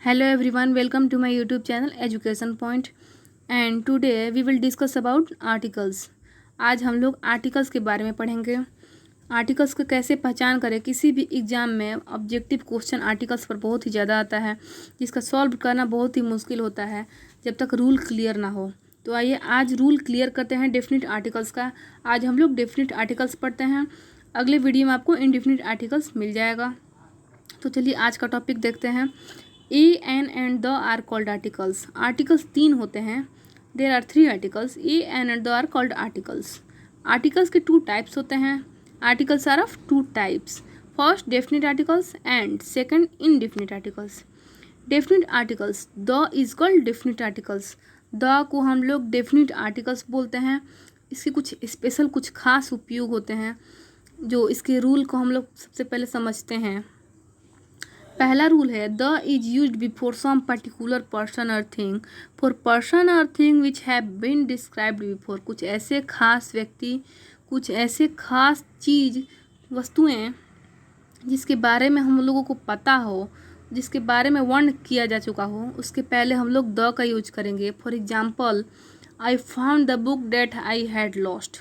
Hello everyone, welcome to my YouTube channel Education Point and today we will discuss about articles। आज हम लोग articles के बारे में पढ़ेंगे। आर्टिकल्स को कैसे पहचान करें। किसी भी एग्ज़ाम में ऑब्जेक्टिव क्वेश्चन आर्टिकल्स पर बहुत ही ज़्यादा आता है, जिसका सॉल्व करना बहुत ही मुश्किल होता है जब तक रूल क्लियर ना हो। तो आइए आज रूल क्लियर करते हैं डेफिनिट आर्टिकल्स का। आज हम लोग डेफिनिट आर्टिकल्स पढ़ते हैं। अगले वीडियो में आपको इनडेफिनिट आर्टिकल्स मिल जाएगा। तो चलिए आज का टॉपिक देखते हैं। A an and the are called articles. Articles तीन होते हैं। There are three articles. A an and the are called articles. Articles के टू टाइप्स होते हैं। Articles are of two types. First definite articles and second indefinite articles. Definite articles, the is called definite articles. The को हम लोग definite articles बोलते हैं। इसके कुछ स्पेशल कुछ खास उपयोग होते हैं जो इसके रूल को हम लोग सबसे पहले समझते हैं। पहला रूल है the is used before some particular person और थिंग फॉर पर्सन और thing which have been described before. कुछ ऐसे खास व्यक्ति, कुछ ऐसे खास चीज़, वस्तुएं जिसके बारे में हम लोगों को पता हो, जिसके बारे में वर्णन किया जा चुका हो, उसके पहले हम लोग द का यूज करेंगे। For example, I found the book that I had lost.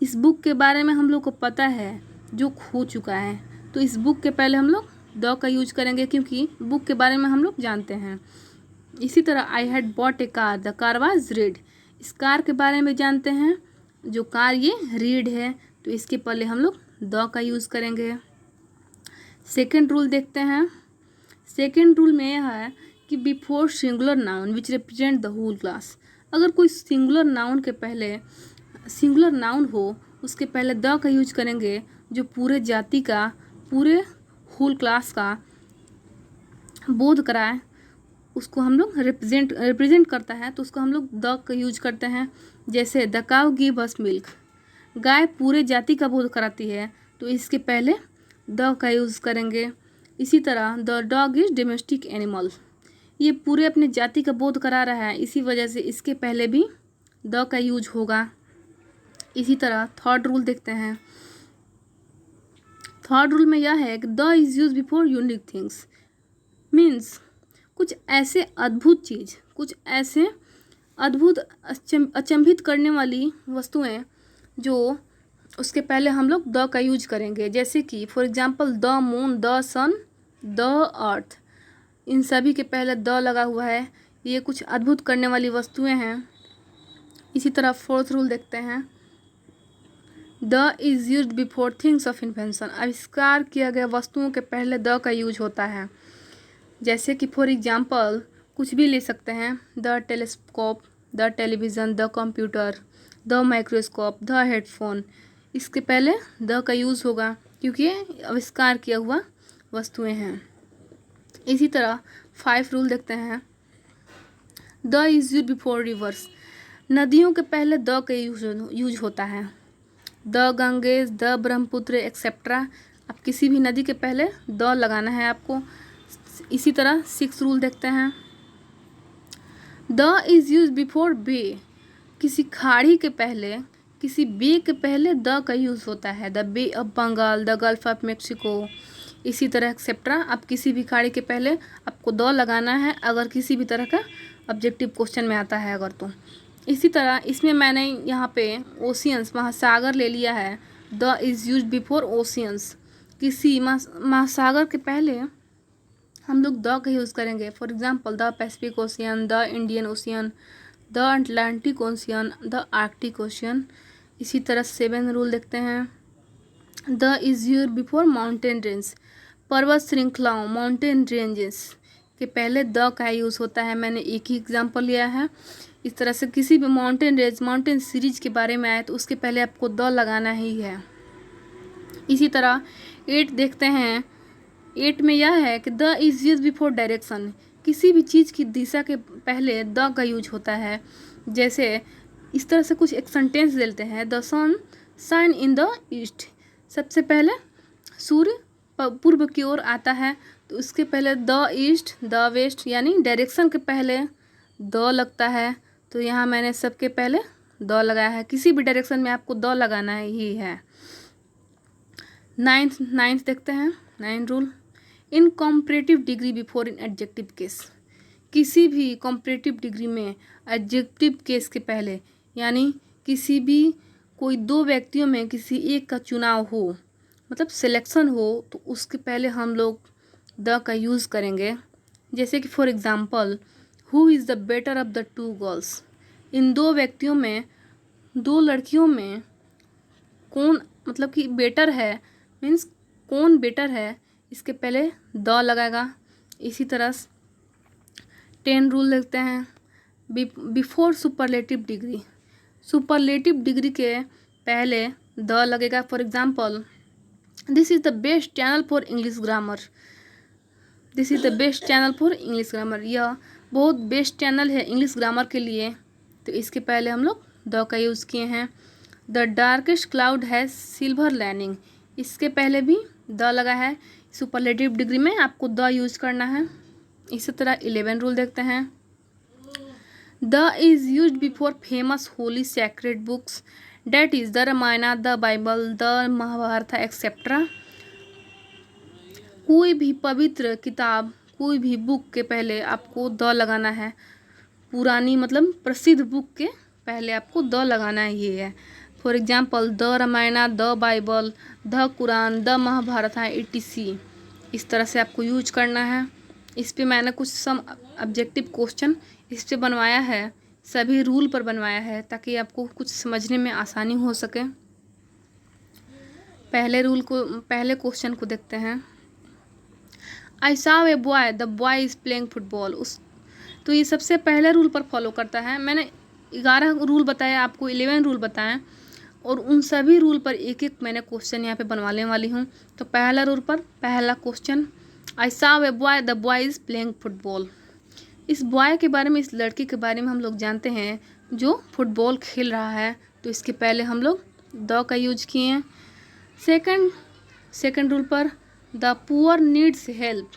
इस बुक के बारे में हम लोग को पता है जो खो चुका है, तो इस बुक के पहले हम लोग द का यूज करेंगे क्योंकि बुक के बारे में हम लोग जानते हैं। इसी तरह I had bought A car, the car was red. इस कार के बारे में जानते हैं, जो कार ये रेड है, तो इसके पहले हम लोग द का यूज़ करेंगे। सेकेंड रूल देखते हैं। सेकेंड रूल में यह है कि before singular noun which represent the whole class. अगर कोई सिंगुलर नाउन के पहले सिंगुलर नाउन हो, उसके पहले द का यूज करेंगे, जो पूरे जाति का, पूरे होल क्लास का बोध कराए, उसको हम लोग रिप्रेजेंट करता है, तो उसको हम लोग द का यूज करते हैं। जैसे the cow give us milk, गाय पूरे जाति का बोध कराती है, तो इसके पहले द का यूज करेंगे। इसी तरह the dog is domestic animal, ये पूरे अपने जाति का बोध करा रहा है, इसी वजह से इसके पहले भी द का यूज होगा। इसी तरह थर्ड रूल देखते हैं। थर्ड रूल में यह है कि the is use before unique things. Means कुछ ऐसे अद्भुत चीज़, कुछ ऐसे अद्भुत अचंभित करने वाली वस्तुएं जो उसके पहले हम लोग द का यूज करेंगे। जैसे कि for example the moon, the sun, the earth, इन सभी के पहले द लगा हुआ है। ये कुछ अद्भुत करने वाली वस्तुएं हैं। इसी तरह फोर्थ रूल देखते हैं। The is use before things of invention. आविष्कार किया गया वस्तुओं के पहले द का यूज होता है। जैसे कि फॉर एग्जांपल कुछ भी ले सकते हैं, the telescope, the television, the computer, the microscope, the headphone. इसके पहले द का यूज़ होगा क्योंकि ये आविष्कार किया हुआ वस्तुएं हैं। इसी तरह 5 रूल देखते हैं। The is use before reverse. नदियों के पहले द का यूज होता है। The Ganges, the Brahmaputra etcetera. अब किसी भी नदी के पहले द लगाना है आपको। इसी तरह 6 रूल देखते हैं। द इज़ यूज बिफोर बे। किसी खाड़ी के पहले, किसी बे के पहले द का यूज़ होता है। The bay of Bengal, the gulf of Mexico, इसी तरह एक्सेट्रा। अब किसी भी खाड़ी के पहले आपको द लगाना है अगर किसी भी तरह का ऑब्जेक्टिव क्वेश्चन में आता है अगर तो। इसी तरह इसमें मैंने यहाँ पे ओशियंस, महासागर ले लिया है। The is use before oceans. किसी महासागर के पहले हम लोग द का यूज़ करेंगे। For example the Pacific ocean, the Indian ocean, the Atlantic ocean, the Arctic ocean. इसी तरह 7 रूल देखते हैं। The is use before mountain range. पर्वत श्रृंखलाओं, माउंटेन रेंजेस के पहले द का यूज़ होता है। मैंने एक ही एग्जांपल लिया है। इस तरह से किसी भी माउंटेन रेंज, माउंटेन सीरीज के बारे में आए तो उसके पहले आपको द लगाना ही है। इसी तरह 8 देखते हैं। 8 में यह है कि the is use before direction. किसी भी चीज़ की दिशा के पहले द का यूज होता है। जैसे इस तरह से कुछ एक सेंटेंस देते हैं। The sun shine in the east. सबसे पहले सूर्य पूर्व की ओर आता है, तो उसके पहले द ईस्ट, द वेस्ट, यानी डायरेक्शन के पहले द लगता है। तो यहाँ मैंने सबके पहले द लगाया है। किसी भी डायरेक्शन में आपको द लगाना ही है। नाइन्थ देखते हैं। 9 rule. In comparative degree before in adjective case, किसी भी कॉम्परेटिव डिग्री में एडजेक्टिव केस के पहले, यानी किसी भी कोई दो व्यक्तियों में किसी एक का चुनाव हो, मतलब सिलेक्शन हो, तो उसके पहले हम लोग द का यूज़ करेंगे। जैसे कि for example, who is the better of the two girls, इन दो व्यक्तियों में, दो लड़कियों में कौन मतलब कि बेटर है, मीन्स कौन बेटर है, इसके पहले द लगाएगा। इसी तरह 10 रूल देखते हैं। Before superlative degree, superlative degree के पहले द लगेगा। For example, this is the best channel for English grammar, this is the best channel for English grammar, यह बहुत बेस्ट चैनल है इंग्लिश ग्रामर के लिए, तो इसके पहले हम लोग द का यूज़ किए हैं। The darkest cloud has silver lining, इसके पहले भी द लगा है। सुपरलेटिव डिग्री में आपको द यूज़ करना है। इसी तरह 11 रूल देखते हैं। The is used before famous holy sacred books, that is the Ramayana, the Bible, the Mahabharata etcetera. कोई भी पवित्र किताब, कोई भी बुक के पहले आपको द लगाना है। पुरानी मतलब प्रसिद्ध बुक के पहले आपको द लगाना है, ये है। For example, the Ramayana, the Bible, the Quran, the Mahabharata etc, इस तरह से आपको यूज करना है। इस पे मैंने कुछ सम ऑब्जेक्टिव क्वेश्चन इस पे बनवाया है, सभी रूल पर बनवाया है, ताकि आपको कुछ समझने में आसानी हो सके। पहले क्वेश्चन को देखते हैं। I saw a boy, the boy is playing football. तो ये सबसे पहले रूल पर फॉलो करता है। मैंने 11 रूल बताया, आपको 11 रूल बताएं, और उन सभी रूल पर एक एक मैंने क्वेश्चन यहाँ पे बनवाने वाली हूँ। तो पहला रूल पर पहला question, I saw a boy, the boy is playing football. इस बॉय के बारे में, इस लड़के के बारे में हम लोग जानते हैं जो फुटबॉल खेल रहा है, तो इसके पहले हम लोग द का यूज किए हैं। सेकंड रूल पर, the poor needs help,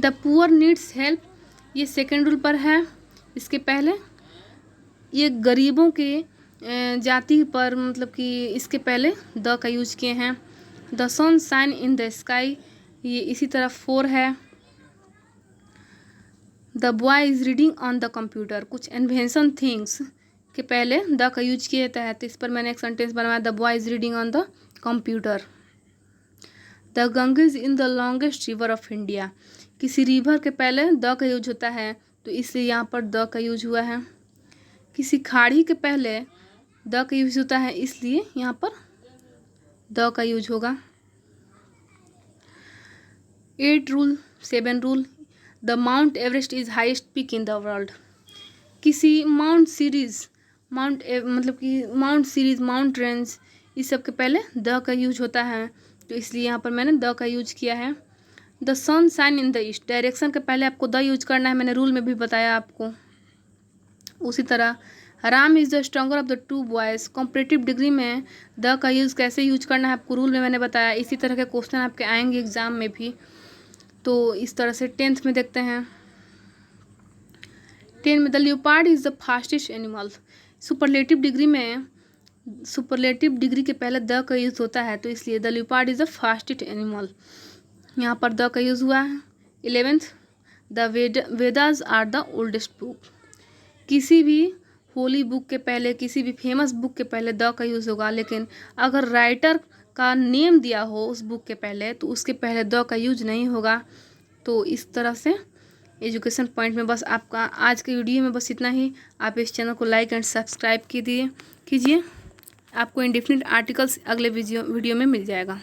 the poor needs help, ये सेकंड रूल पर है। इसके पहले ये गरीबों के जाति पर, मतलब कि इसके पहले द का यूज किए हैं। The sun shine in the sky, ये इसी तरह 4 है। The boy is reading on the computer, कुछ इन्वेंशन थिंग्स के पहले द का यूज किया जाता है, तो इस पर मैंने एक सेंटेंस बनवाया, the boy is reading on the computer. The Ganga is in the longest river of India, किसी रिवर के पहले द का यूज होता है, तो इसलिए यहाँ पर द का यूज हुआ है। किसी खाड़ी के पहले द का यूज होता है, इसलिए यहाँ पर द का यूज होगा। 7 rule, the mount Everest is highest peak in the world, किसी माउंट सीरीज, माउंट रेंज, इस सब के पहले द का यूज होता है, तो इसलिए यहाँ पर मैंने द का यूज किया है। The sun shine in the east, direction के पहले आपको द यूज करना है, मैंने रूल में भी बताया आपको। उसी तरह Ram is the stronger of the 2 boys, comparative degree में द का यूज़ कैसे यूज करना है आपको रूल में मैंने बताया। इसी तरह के क्वेश्चन आपके आएंगे एग्जाम में भी। तो इस तरह से 10th में देखते हैं। 10 में, the leopard is the fastest animal, superlative degree के पहले द का यूज़ होता है, तो इसलिए the leopard is the fastest animal, यहाँ पर द का यूज़ हुआ है। 11th, the Vedas are the oldest book, किसी भी होली बुक के पहले, किसी भी फेमस बुक के पहले द का यूज़ होगा, लेकिन अगर राइटर का नेम दिया हो उस बुक के पहले, तो उसके पहले द का यूज नहीं होगा। तो इस तरह से एजुकेशन पॉइंट में बस आपका आज के वीडियो में बस इतना ही। आप इस चैनल को लाइक एंड सब्सक्राइब कीजिए। आपको इंडेफिनिट आर्टिकल्स अगले वीडियो में मिल जाएगा।